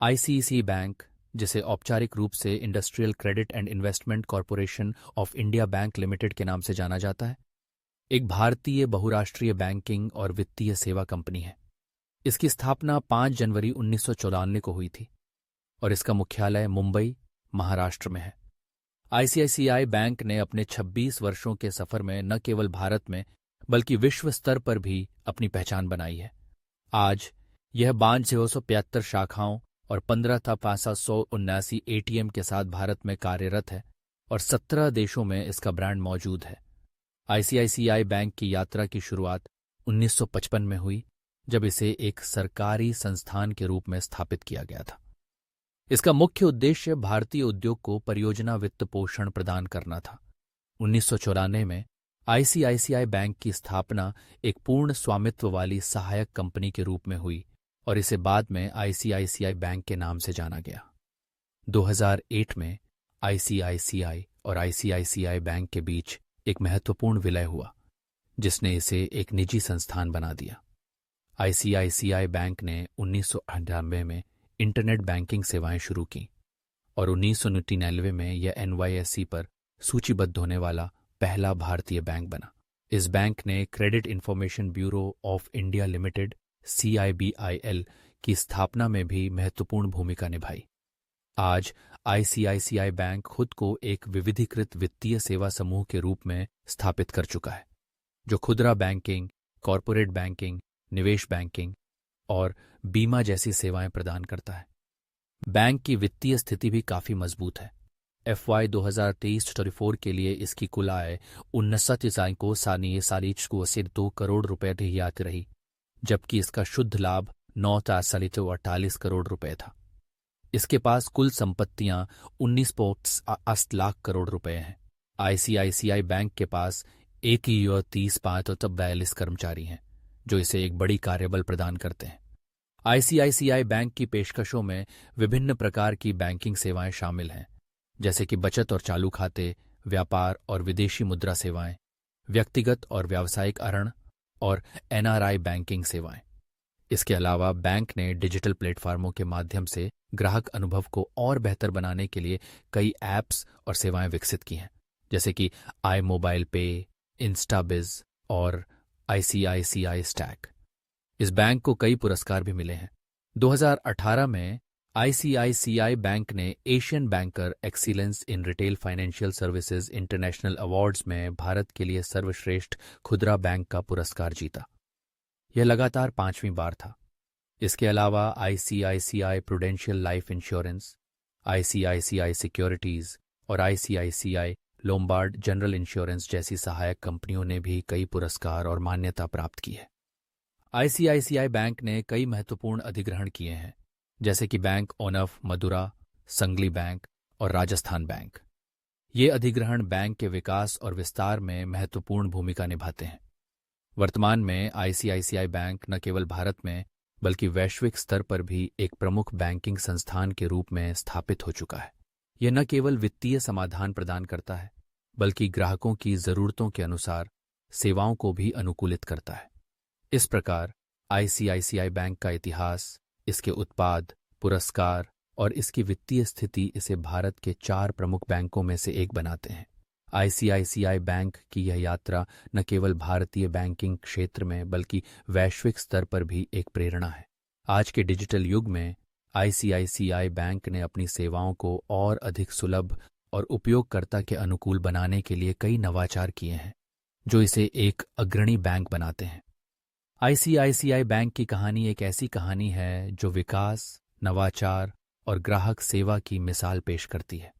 ICICI bank, जिसे औपचारिक रूप से industrial credit and investment corporation of India bank limited के नाम से जाना जाता है, एक भारतीय बहुराष्ट्रीय बैंकिंग और वित्तीय सेवा कंपनी है। इसकी स्थापना 5 जनवरी 1994 को हुई थी और इसका मुख्यालय मुंबई, महाराष्ट्र में है। आईसीआईसीआई बैंक ने अपने 26 वर्षों के सफर में न केवल भारत में बल्कि विश्व स्तर पर भी अपनी पहचान बनाई है। आज यह 573 शाखाओं और 15,579 एटीएम के साथ भारत में कार्यरत है और 17 देशों में इसका ब्रांड मौजूद है। आईसीआईसीआई बैंक की यात्रा की शुरुआत 1955 में हुई, जब इसे एक सरकारी संस्थान के रूप में स्थापित किया गया था। इसका मुख्य उद्देश्य भारतीय उद्योग को परियोजना वित्त पोषण प्रदान करना था। 1994 में आईसीआईसीआई बैंक की स्थापना एक पूर्ण स्वामित्व वाली सहायक कंपनी के रूप में हुई और इसे बाद में आईसीआईसीआई बैंक के नाम से जाना गया। 2008 में आईसीआईसीआई और आईसीआईसीआई बैंक के बीच एक महत्वपूर्ण विलय हुआ, जिसने इसे एक निजी संस्थान बना दिया। आईसीआईसीआई बैंक ने 1998 में इंटरनेट बैंकिंग सेवाएं शुरू की और 1999 में यह एनवाईएसई पर सूचीबद्ध होने वाला पहला भारतीय बैंक बना। इस बैंक ने credit information bureau of India limited CIBIL की स्थापना में भी महत्वपूर्ण भूमिका निभाई। आज आईसीआईसीआई बैंक खुद को एक विविधीकृत वित्तीय सेवा समूह के रूप में स्थापित कर चुका है, जो खुदरा बैंकिंग, कॉरपोरेट बैंकिंग, निवेश बैंकिंग और बीमा जैसी सेवाएं प्रदान करता है। बैंक की वित्तीय स्थिति भी काफी मजबूत है। FY 2023-24 के लिए इसकी कुल आय 29,2 करोड़ रुपए रही, जबकि इसका शुद्ध लाभ 9,48 करोड़ रुपए था। इसके पास कुल संपत्तियां 19.8 लाख करोड़ रुपए हैं। आईसीआईसीआई बैंक के पास 1,30,542 कर्मचारी हैं, जो इसे एक बड़ी कार्यबल प्रदान करते हैं। आईसीआईसीआई बैंक की पेशकशों में विभिन्न प्रकार की बैंकिंग सेवाएं शामिल हैं, जैसे कि बचत और चालू खाते, व्यापार और विदेशी मुद्रा सेवाएं, व्यक्तिगत और व्यावसायिक ऋण और NRI बैंकिंग सेवाएं। इसके अलावा बैंक ने डिजिटल प्लेटफॉर्मों के माध्यम से ग्राहक अनुभव को और बेहतर बनाने के लिए कई ऐप्स और सेवाएं विकसित की हैं, जैसे कि iMobile Pay, InstaBiz और ICICI Stack। इस बैंक को कई पुरस्कार भी मिले हैं। 2018 में आईसीआईसीआई बैंक ने Asian banker excellence in retail financial services international awards में भारत के लिए सर्वश्रेष्ठ खुदरा बैंक का पुरस्कार जीता। यह लगातार 5वीं बार था। इसके अलावा ICICI prudential life insurance, ICICI securities और आईसीआईसीआई लोम्बार्ड जनरल इंश्योरेंस जैसी सहायक कंपनियों ने भी कई पुरस्कार और मान्यता प्राप्त की है। आईसीआईसीआई बैंक ने कई महत्वपूर्ण अधिग्रहण किए हैं, जैसे कि bank of Madura, Sangli bank और राजस्थान बैंक। ये अधिग्रहण बैंक के विकास और विस्तार में महत्वपूर्ण भूमिका निभाते हैं। वर्तमान में आईसीआईसीआई बैंक न केवल भारत में बल्कि वैश्विक स्तर पर भी एक प्रमुख बैंकिंग संस्थान के रूप में स्थापित हो चुका है। यह न केवल वित्तीय समाधान प्रदान करता है, बल्कि ग्राहकों की जरूरतों के अनुसार सेवाओं को भी अनुकूलित करता है। इस प्रकार आईसीआईसीआई बैंक का इतिहास, इसके उत्पाद, पुरस्कार और इसकी वित्तीय स्थिति इसे भारत के 4 प्रमुख बैंकों में से एक बनाते हैं। आईसीआईसीआई बैंक की यह यात्रा न केवल भारतीय बैंकिंग क्षेत्र में बल्कि वैश्विक स्तर पर भी एक प्रेरणा है। आज के डिजिटल युग में आईसीआईसीआई बैंक ने अपनी सेवाओं को और अधिक सुलभ और उपयोगकर्ता के अनुकूल बनाने के लिए कई नवाचार किए हैं, जो इसे एक अग्रणी बैंक बनाते हैं। आईसीआईसीआई बैंक की कहानी एक ऐसी कहानी है जो विकास, नवाचार और ग्राहक सेवा की मिसाल पेश करती है।